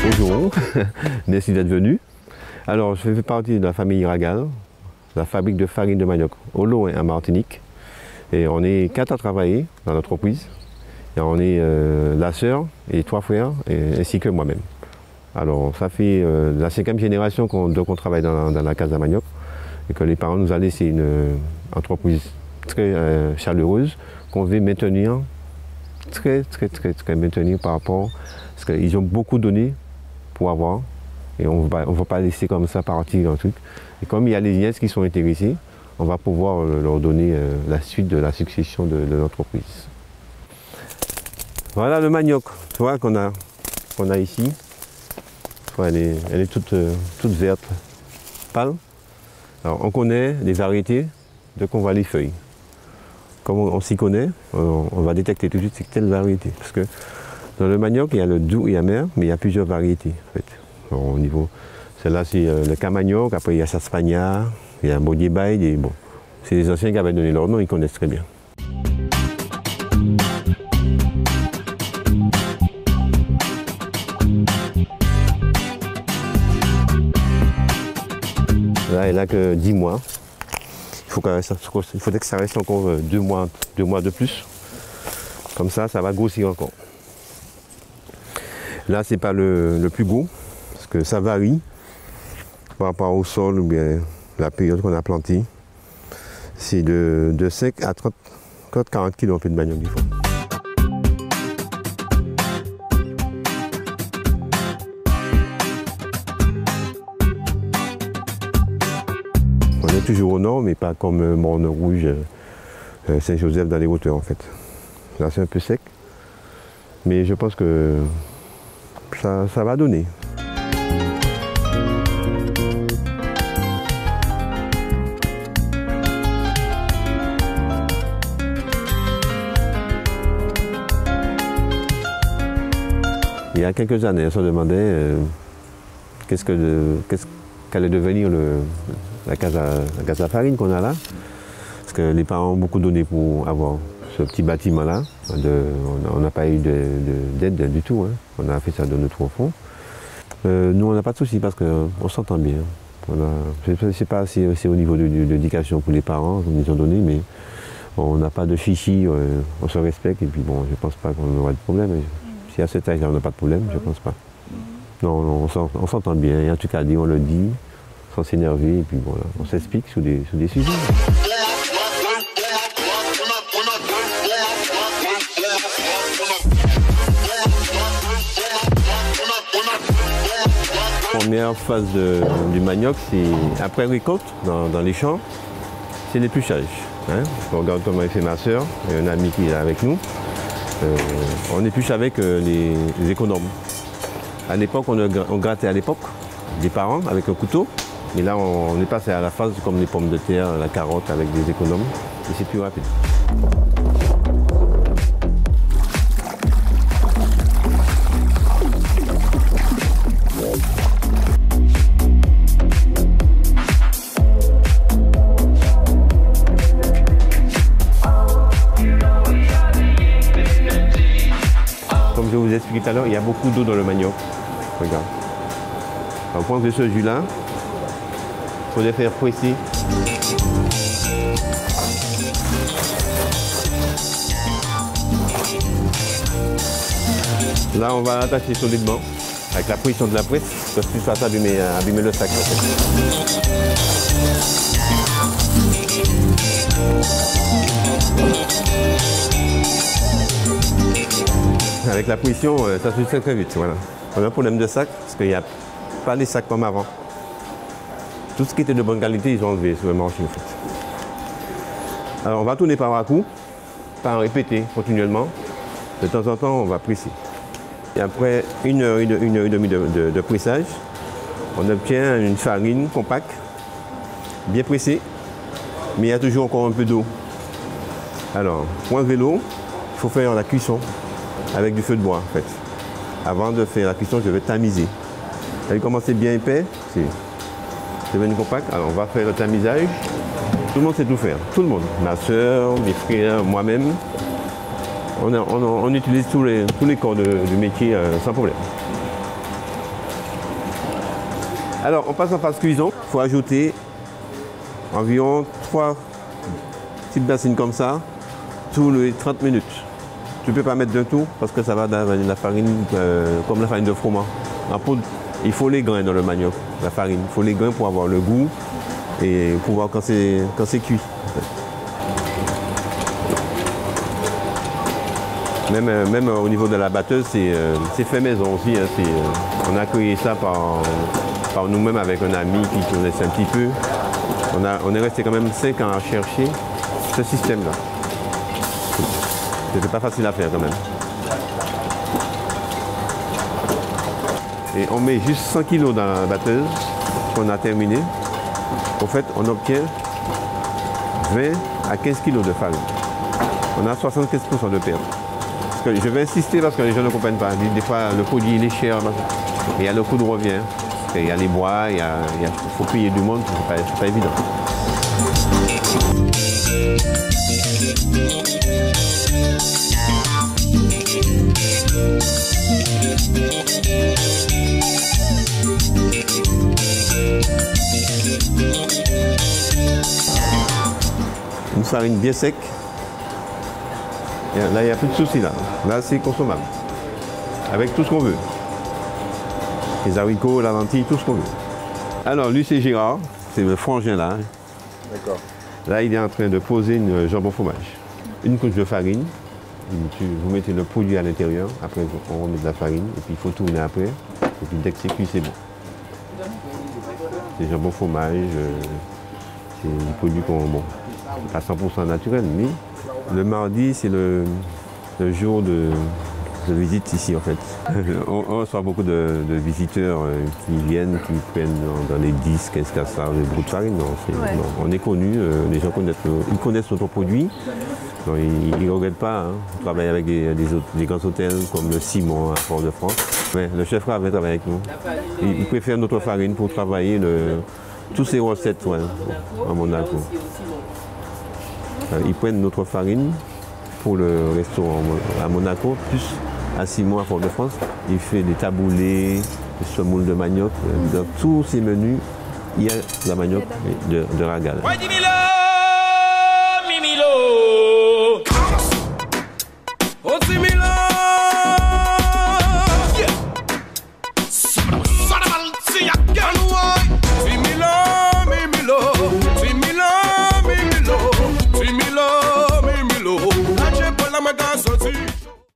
Bonjour, merci d'être venu. Alors, je fais partie de la famille Ragal, la fabrique de farine de manioc au Loing en Martinique. Et on est 4 à travailler dans l'entreprise. Et on est la sœur et 3 frères, ainsi que moi-même. Alors, ça fait la 5e génération qu'on travaille dans la case à manioc. Et que les parents nous ont laissé une entreprise très chaleureuse qu'on veut maintenir, très maintenir par rapport, parce qu'ils ont beaucoup donné pour avoir, et on ne va pas laisser comme ça partir un truc. Et comme il y a les nièces qui sont intéressées, on va pouvoir leur donner la suite de la succession de l'entreprise. Voilà le manioc, tu vois, qu'on a ici. Elle est toute verte, pâle. Alors on connaît les variétés de qu'on voit les feuilles. Comme on s'y connaît, on va détecter tout de suite c'est telle variété. Parce que dans le manioc, il y a le doux et amer, mais il y a plusieurs variétés. En fait. Alors, au niveau, celle-là c'est le Camanioc, après il y a Saspagna, il y a Baudier-Bail, et bon, c'est les anciens qui avaient donné leur nom, ils connaissent très bien. Là, elle n'a que 10 mois. Il faudrait que ça reste encore 2 mois de plus. Comme ça, ça va grossir encore. Là, c'est pas le plus gros, parce que ça varie par rapport au sol ou bien la période qu'on a planté. C'est de 5 à 40 kg de manioc des fois. On est toujours au nord, mais pas comme Morne Rouge, Saint-Joseph dans les hauteurs en fait. Là c'est un peu sec, mais je pense que ça va donner. Il y a quelques années, on se demandait qu'est-ce qu'allait devenir la case à farine qu'on a là. Parce que les parents ont beaucoup donné pour avoir ce petit bâtiment-là. On n'a pas eu d'aide du tout. Hein. On a fait ça de notre fond. Nous, on n'a pas de soucis parce qu'on s'entend bien. Je ne sais pas si c'est au niveau de l'éducation pour les parents qu'on nous ont donné, mais on n'a pas de chichi, on se respecte et puis bon, je ne pense pas qu'on aura de problème. Si à cet âge-là, on n'a pas de problème, je ne pense pas. Non, on s'entend bien. Et en tout cas, on le dit, sans s'énerver, et puis voilà, on s'explique sur des sujets. La première phase du manioc, c'est après récolte, dans les champs, c'est l'épluchage. Hein. On regarde comment fait ma soeur, et un ami qui est avec nous. On épluche avec les économes. À l'époque, on grattait à l'époque des parents avec un couteau. Mais là, on est passé à la phase comme les pommes de terre, la carotte avec des économes. Et c'est plus rapide. Comme je vous ai expliqué tout à l'heure, il y a beaucoup d'eau dans le manioc. Regarde. On prend ce jus-là. Il faut le faire presser. Là, on va l'attacher solidement avec la pression de la presse, parce que ça va abîmer le sac. Avec la pression, ça se fait très vite. Voilà. On a un problème de sac, parce qu'il n'y a pas les sacs comme avant. Tout ce qui était de bonne qualité, ils ont enlevé sur le marché en fait. Alors on va tourner par à coup, par répéter continuellement. De temps en temps, on va presser. Et après une heure et demie de pressage, on obtient une farine compacte, bien pressée, mais il y a toujours encore un peu d'eau. Alors, pour enlever l'eau, il faut faire la cuisson avec du feu de bois en fait. Avant de faire la cuisson, je vais tamiser. Elle commence bien épais, c'est devenu compact. Alors on va faire le tamisage. Tout le monde sait tout faire, tout le monde. Ma soeur, mes frères, moi-même. On utilise tous les corps du métier sans problème. Alors, on passe en phase cuisson. Il faut ajouter environ 3 petites bassines comme ça, tous les 30 minutes. Tu ne peux pas mettre d'un tout parce que ça va dans la farine comme la farine de froment. En poudre, il faut les grains dans le manioc, la farine. Il faut les grains pour avoir le goût et pouvoir quand c'est cuit. Même au niveau de la batteuse, c'est fait maison aussi. Hein, on a créé ça par nous-mêmes avec un ami qui connaissait un petit peu. On est resté quand même 5 ans à chercher ce système-là. C'était pas facile à faire quand même. Et on met juste 100 kg dans la batteuse qu'on a terminé. En fait, on obtient 20 à 15 kg de farine. On a 75% de perte. Je vais insister parce que les gens ne comprennent pas. Des fois, le produit il est cher. Il y a le coût de revient. Il y a les bois, il faut payer du monde, c'est pas évident. Une farine bien sec. Là, il n'y a plus de soucis. Là, c'est consommable. Avec tout ce qu'on veut. Les haricots, la lentille, tout ce qu'on veut. Alors, lui, c'est Gérard. C'est le frangin là. D'accord. Là, il est en train de poser une jambon fromage. Une couche de farine. Vous mettez le produit à l'intérieur. Après, on met de la farine. Et puis, il faut tourner après. Et puis, dès que c'est cuit, c'est bon. C'est jambon fromage. C'est des produits pas 100% naturels. Mais le mardi, c'est le jour de visite ici en fait. On reçoit beaucoup de visiteurs qui viennent, qui prennent dans les 10, 15 cassards des bouts de farine. Non, on est connus, les gens connaissent notre produit. Non, ils ne regrettent pas. Hein. On travaille avec des grands hôtels comme le Simon à Fort-de-France. Ouais, le chef Ravin travaille avec nous. Il préfère notre farine pour travailler tous ces recettes à Monaco. Ils prennent notre farine pour le restaurant à Monaco, plus à Simon à Fort-de-France. Il fait des taboulés, des semoules de manioc. Dans tous ces menus, il y a de la manioc de Ragal.